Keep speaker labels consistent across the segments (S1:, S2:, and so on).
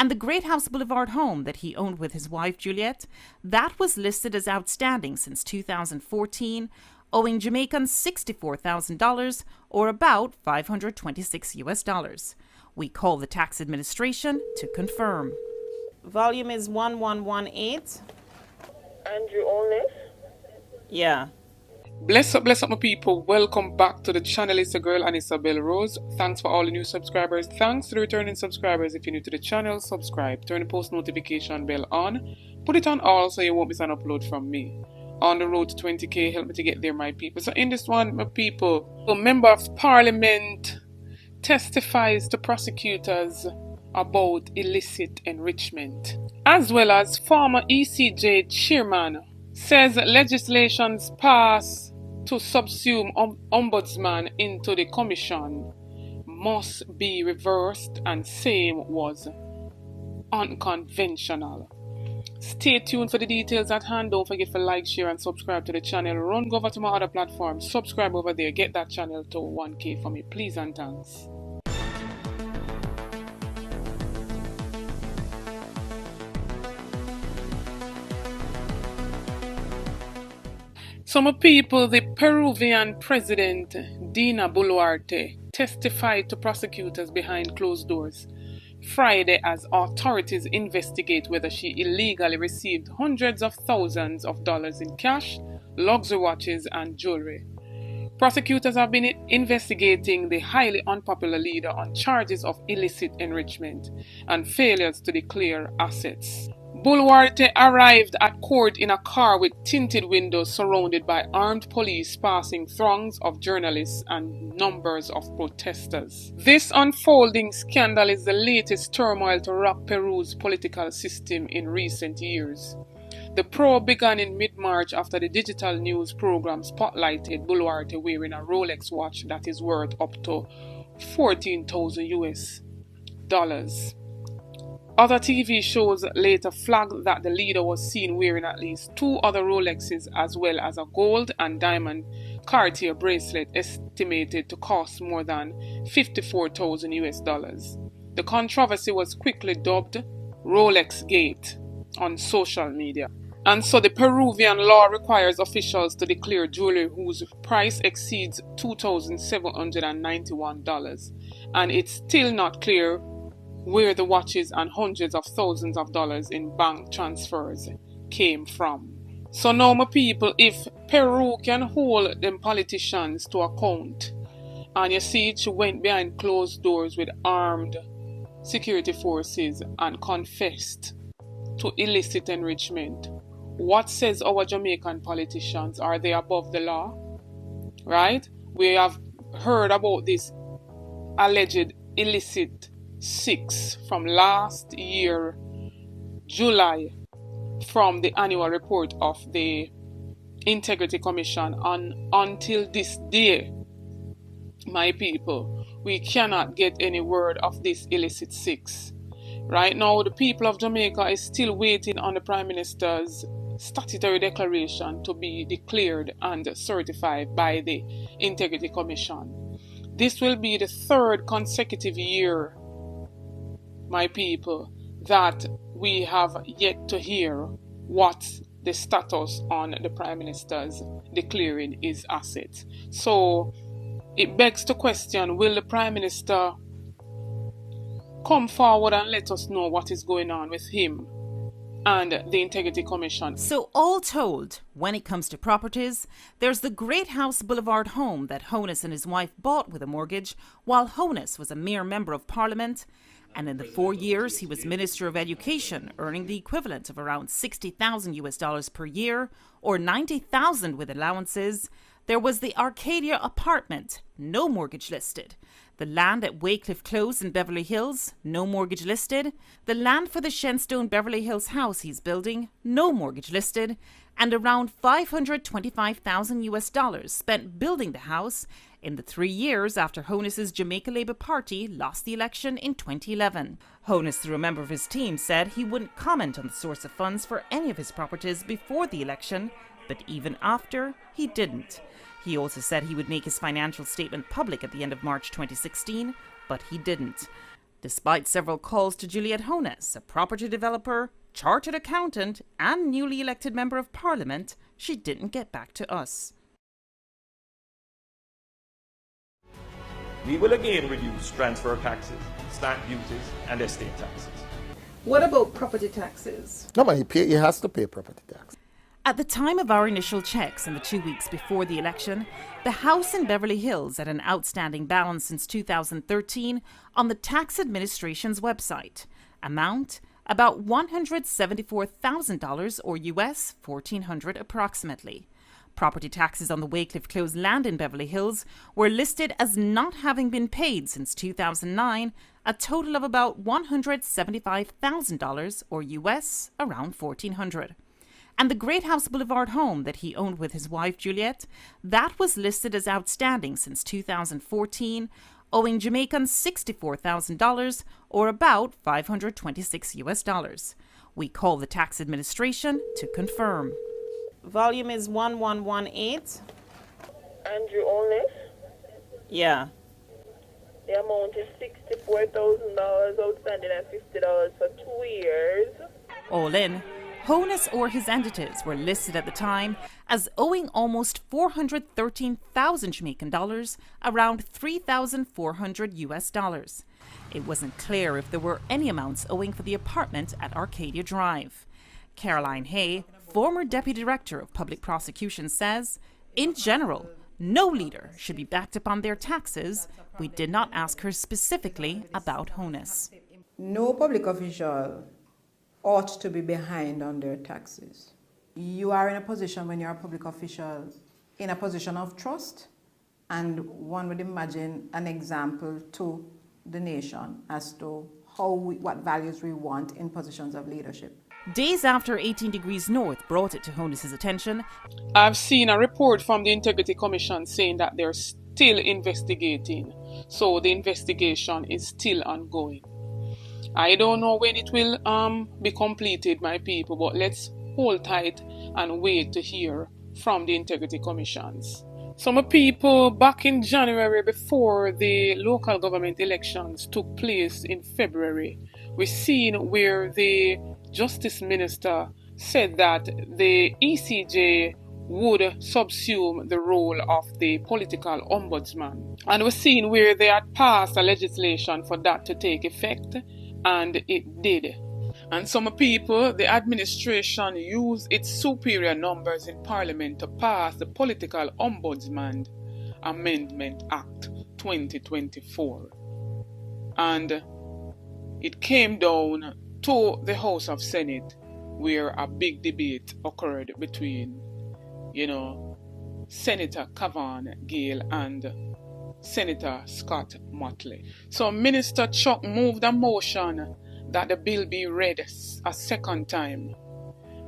S1: And the Great House Boulevard home that he owned with his wife Juliette, that was listed as outstanding since 2014, owing Jamaicans $64,000 or about 526 US dollars. We call the tax administration to confirm. Volume is 1118.
S2: And you own it?
S1: Yeah.
S3: Bless up my people. Welcome back to the channel. It's a girl and Isabel Rose. Thanks for all the new subscribers. Thanks to the returning subscribers. If you're new to the channel, subscribe. Turn the post notification bell on. Put it on all so you won't miss an upload from me. On the road to 20k, help me to get there, my people. So in this one, my people, a member of parliament testifies to prosecutors about illicit enrichment, as well as former ECJ chairman says legislations pass to subsume Ombudsman into the commission must be reversed, and same was unconventional. Stay tuned for the details at hand. Don't forget to like, share and subscribe to the channel. Run over to my other platforms. Subscribe over there. Get that channel to 1k for me, please and thanks. Some people, the Peruvian president Dina Boluarte testified to prosecutors behind closed doors Friday as authorities investigate whether she illegally received hundreds of thousands of dollars in cash, luxury watches and jewelry. Prosecutors have been investigating the highly unpopular leader on charges of illicit enrichment and failures to declare assets. Boluarte arrived at court in a car with tinted windows surrounded by armed police passing throngs of journalists and numbers of protesters. This unfolding scandal is the latest turmoil to rock Peru's political system in recent years. The probe began in mid-March after the digital news program spotlighted Boluarte wearing a Rolex watch that is worth up to 14,000 US dollars. Other TV shows later flagged that the leader was seen wearing at least 2 other Rolexes as well as a gold and diamond Cartier bracelet estimated to cost more than 54,000 US dollars. The controversy was quickly dubbed Rolex Gate on social media. And so the Peruvian law requires officials to declare jewelry whose price exceeds $2,791, and it's still not clear where the watches and hundreds of thousands of dollars in bank transfers came from. So now, my people, if Peru can hold them politicians to account, and you see she went behind closed doors with armed security forces and confessed to illicit enrichment, what says our Jamaican politicians? Are they above the law? Right? We have heard about this alleged illicit 6 from last year, July, from the annual report of the Integrity Commission, until this day, my people, we cannot get any word of this illicit 6. Right now, the people of Jamaica is still waiting on the Prime Minister's statutory declaration to be declared and certified by the Integrity Commission. This will be the 3rd consecutive year, my people, that we have yet to hear what the status on the Prime Minister's declaring his assets. So it begs to question, will the Prime Minister come forward and let us know what is going on with him and the Integrity Commission?
S1: So all told, when it comes to properties, there's the Great House Boulevard home that Honus and his wife bought with a mortgage while Honus was a mere member of Parliament. And in the 4 years he was Minister of Education, earning the equivalent of around 60,000 US dollars per year, or 90,000 with allowances, there was the Arcadia apartment, no mortgage listed. The land at Waycliffe Close in Beverly Hills, no mortgage listed. The land for the Shenstone Beverly Hills house he's building, no mortgage listed. And around 525,000 US dollars spent building the house in the 3 years after Honus's Jamaica Labour Party lost the election in 2011. Honus, through a member of his team, said he wouldn't comment on the source of funds for any of his properties before the election, but even after, he didn't. He also said he would make his financial statement public at the end of March 2016, but he didn't. Despite several calls to Juliette Honus, a property developer, chartered accountant, and newly elected member of parliament, she didn't get back to us.
S4: We will again reduce transfer taxes, stamp duties, and estate taxes.
S1: What about property taxes?
S5: No, man, he has to pay property tax.
S1: At the time of our initial checks in the 2 weeks before the election, the house in Beverly Hills had an outstanding balance since 2013 on the tax administration's website. Amount about $174,000 or US $1,400 approximately. Property taxes on the Waycliffe Close land in Beverly Hills were listed as not having been paid since 2009, a total of about $175,000 or US around $1,400. And the Great House Boulevard home that he owned with his wife Juliette, that was listed as outstanding since 2014, owing Jamaicans $64,000 or about $526 US. We call the tax administration to confirm. Volume is 1118.
S2: Andrew Only?
S1: Yeah.
S2: The amount is $64,000 outstanding and $50 for 2 years.
S1: All in, Honus or his entities were listed at the time as owing almost 413,000 Jamaican dollars, around $3,400 US. It wasn't clear if there were any amounts owing for the apartment at Arcadia Drive. Caroline Hay, former Deputy Director of Public Prosecution, says, in general, no leader should be backed up on their taxes. We did not ask her specifically about Honus.
S6: No public official ought to be behind on their taxes. You are in a position when you're a public official in a position of trust, and one would imagine an example to the nation as to what values we want in positions of leadership.
S1: Days after 18 Degrees North brought it to Honus' attention,
S3: I've seen a report from the Integrity Commission saying that they're still investigating. So the investigation is still ongoing. I don't know when it will be completed, my people, but let's hold tight and wait to hear from the Integrity Commissions. Some people, back in January, before the local government elections took place in February, we seen where the Justice Minister said that the ECJ would subsume the role of the political ombudsman. And we're seeing where they had passed a legislation for that to take effect, and it did. And some people, the administration used its superior numbers in Parliament to pass the Political Ombudsman Amendment Act 2024. And it came down to the House of Senate, where a big debate occurred between, Senator Cavan Gale and Senator Scott Motley. So Minister Chuck moved a motion that the bill be read a second time.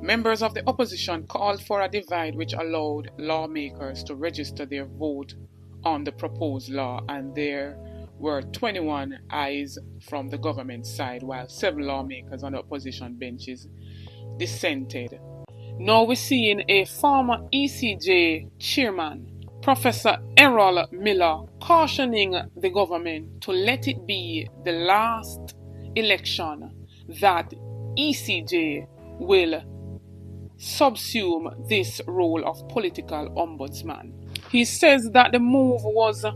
S3: Members of the opposition called for a divide which allowed lawmakers to register their vote on the proposed law, and there were 21 ayes from the government side, while 7 lawmakers on the opposition benches dissented. Now we're seeing a former ECJ chairman, Professor Errol Miller, cautioning the government to let it be the last election that ECJ will subsume this role of political ombudsman. He says that the move was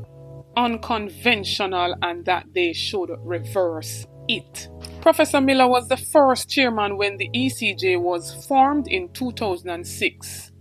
S3: unconventional and that they should reverse it. Professor Miller was the first chairman when the ECJ was formed in 2006.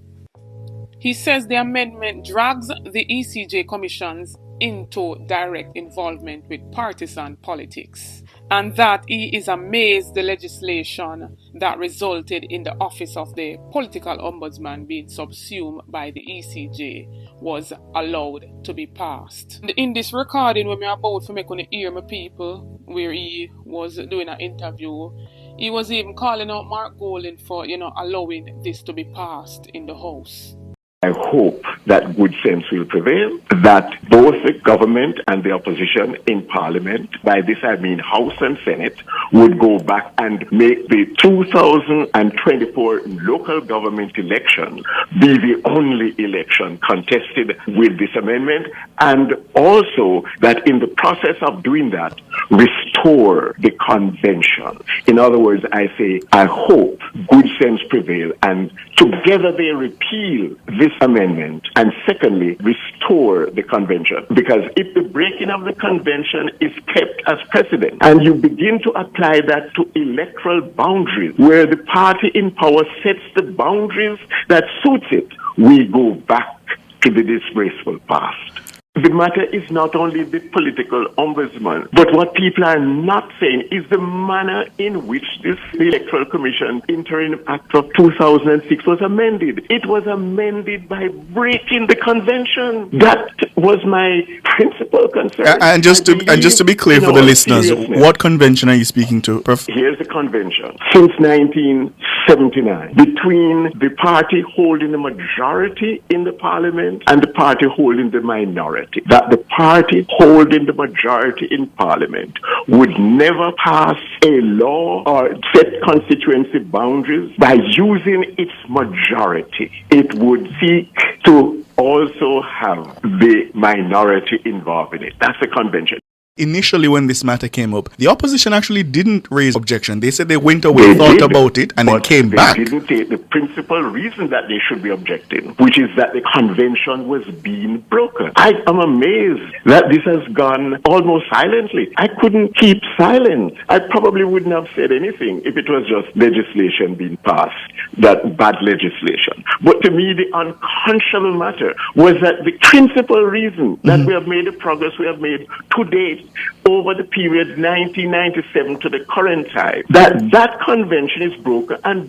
S3: He says the amendment drags the ECJ commissions into direct involvement with partisan politics, and that he is amazed the legislation that resulted in the office of the political ombudsman being subsumed by the ECJ was allowed to be passed. In this recording, when we are about to make on the hear my people, where he was doing an interview, he was even calling out Mark Golding for allowing this to be passed in the House.
S7: I hope that good sense will prevail, that both the government and the opposition in Parliament, by this I mean House and Senate, would go back and make the 2024 local government election be the only election contested with this amendment, and also that in the process of doing that, restore the convention. In other words, I say, I hope good sense prevail, and together they repeal this amendment, and secondly, restore the convention. Because if the breaking of the convention is kept as precedent, and you begin to apply that to electoral boundaries, where the party in power sets the boundaries that suits it, we go back to the disgraceful past. The matter is not only the political ombudsman, but what people are not saying is the manner in which this Electoral Commission Interim Act of 2006 was amended. It was amended by breaking the convention. That was my principal concern.
S8: And just to be clear for the listeners, what convention are you speaking to, Prof?
S7: Here's the convention. Since 1979, between the party holding the majority in the parliament and the party holding the minority, that the party holding the majority in Parliament would never pass a law or set constituency boundaries by using its majority. It would seek to also have the minority involved in it. That's the convention.
S8: Initially, when this matter came up, the opposition actually didn't raise objection. They said they went away, thought about it, and then came back.
S7: They didn't take the principal reason that they should be objecting, which is that the convention was being broken. I am amazed that this has gone almost silently. I couldn't keep silent. I probably wouldn't have said anything if it was just legislation being passed, that bad legislation. But to me, the unconscionable matter was that the principal reason that we have made the progress we have made to date over the period 1997 to the current time, that convention is broken, and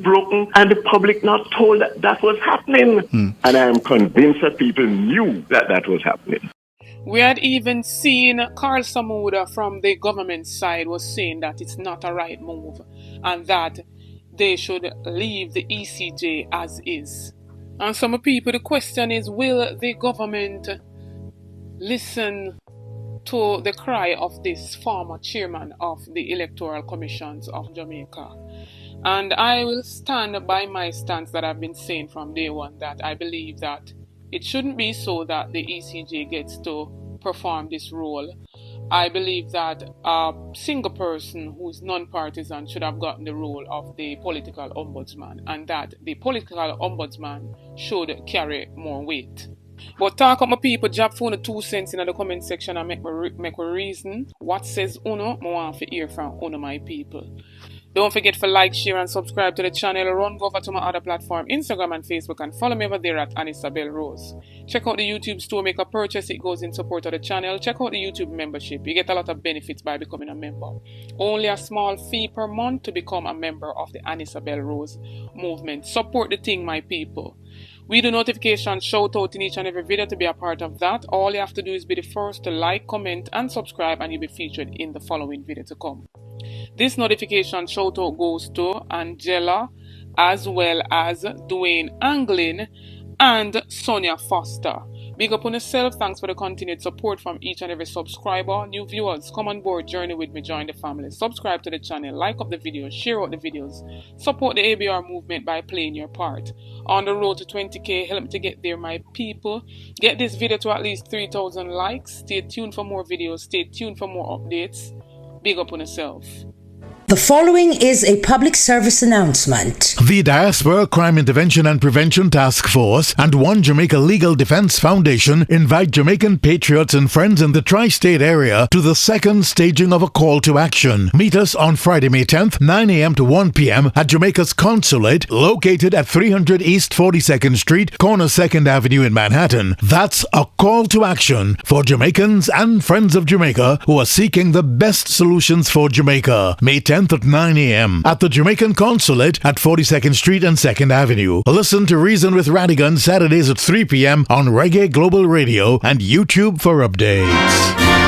S7: the public not told that that was happening. And I am convinced that people knew that that was happening.
S3: We had even seen Carl Samuda from the government side was saying that it's not a right move and that they should leave the ECJ as is. And some people, the question is, will the government listen to the cry of this former chairman of the Electoral Commissions of Jamaica? And I will stand by my stance that I've been saying from day one, that I believe that it shouldn't be so that the ECJ gets to perform this role. I believe that a single person who's non-partisan should have gotten the role of the political ombudsman, and that the political ombudsman should carry more weight. But talk up my people, drop for 2 cents in the comment section and make me reason what says Uno. I want to hear from Uno, my people. Don't forget to like, share and subscribe to the channel. Run go over to my other platform, Instagram and Facebook, and follow me over there at Anisabel Rose. Check out the YouTube store, make a purchase, it goes in support of the channel. Check out the YouTube membership, you get a lot of benefits by becoming a member. Only a small fee per month to become a member of the Anisabel Rose movement. Support the thing, my people. We do notifications, shout out in each and every video to be a part of that. All you have to do is be the first to like, comment and subscribe, and you'll be featured in the following video to come. This notification shout out goes to Angela, as well as Dwayne Anglin and Sonia Foster. Big up on yourself. Thanks for the continued support from each and every subscriber. New viewers, come on board, journey with me, join the family. Subscribe to the channel, like up the videos, share out the videos. Support the ABR movement by playing your part. On the road to 20k, help me to get there, my people. Get this video to at least 3,000 likes. Stay tuned for more videos. Stay tuned for more updates. Big up on yourself.
S9: The following is a public service announcement.
S10: The Diaspora Crime Intervention and Prevention Task Force and One Jamaica Legal Defense Foundation invite Jamaican patriots and friends in the tri-state area to the second staging of a call to action. Meet us on Friday, May 10th, 9 a.m. to 1 p.m. at Jamaica's Consulate, located at 300 East 42nd Street, corner 2nd Avenue in Manhattan. That's a call to action for Jamaicans and friends of Jamaica who are seeking the best solutions for Jamaica. May 10th at 9 a.m. at the Jamaican Consulate at 42nd Street and 2nd Avenue. Listen to Reason with Radigan Saturdays at 3 p.m. on Reggae Global Radio and YouTube for updates.